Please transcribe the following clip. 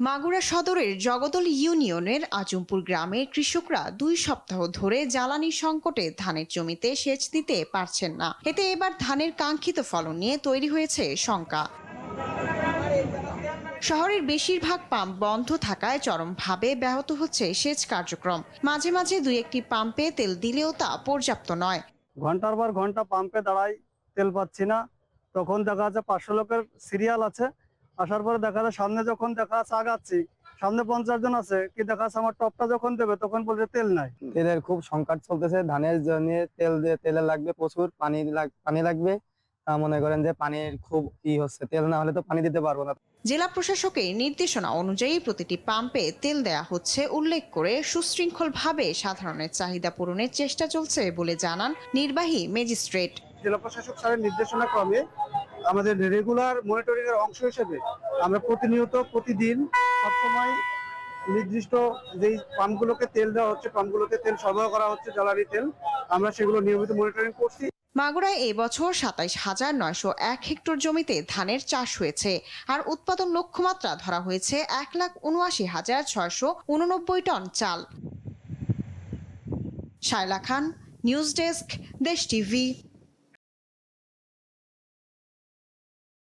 মাগুরা সদরের জগদল ইউনিয়নের আজমপুর গ্রামের কৃষকরা 2 সপ্তাহ ধরে জ্বালানি সংকটে ধানের জমিতে সেচ দিতে পারছেন না। এতে এবার ধানের কাঙ্ক্ষিত ফলন নিয়ে তৈরি হয়েছে শঙ্কা। শহরের বেশিরভাগ পাম্প বন্ধ থাকায় চরমভাবে ব্যাহত হচ্ছে সেচ কার্যক্রম। মাঝে মাঝে 2-1টি পাম্পে তেল দিলেও তা পর্যাপ্ত নয়। ঘন্টার পর ঘন্টা পাম্পে দাঁড়াই, তেল পাচ্ছি না। তখন দেখা যাচ্ছে 500 লোকের সিরিয়াল আছে, আসার পরে দেখা যায় সামনে যখন দেখা যাচ্ছে আগাচ্ছি, সামনে 50 জন আছে, কি দেখা যাচ্ছে আমার টপটা যখন দেবে তখন বলছে তেল নাই। তেলের খুব সংকট চলতেছে। ধানের জন্য তেলের লাগবে, প্রচুর পানি লাগবে। মনে করেন যে পানির খুব হচ্ছে, তেল না হলে তো পানি দিতে পারবো না। জেলা প্রশাসকের নির্দেশনা অনুযায়ী প্রতিটি পাম্পে তেল দেয়া হচ্ছে উল্লেখ করে সুশৃঙ্খলভাবে সাধারণের চাহিদা পূরণের চেষ্টা চলছে বলে জানান নির্বাহী ম্যাজিস্ট্রেট। জেলা প্রশাসক স্যারের নির্দেশনা ক্রমে আমাদের রেগুলার মনিটরিং এর অংশ হিসেবে আমরা প্রতিনিয়ত প্রতিদিন সবসময় নির্দিষ্ট যেই পাম্পগুলোকে তেল দেওয়া হচ্ছে, পাম্পগুলোতে তেল সরবরাহ করা হচ্ছে, জ্বালানি তেল, আমরা সেগুলো নিয়মিত মনিটরিং করছি। মাগুরায় এবছর 27,901 হেক্টর জমিতে ধানের চাষ হয়েছে, আর উৎপাদন লক্ষ্যমাত্রা ধরা হয়েছে 1,79,689 টন চাল। শায়লা খান, নিউজ ডেস্ক, দেশ টিভি।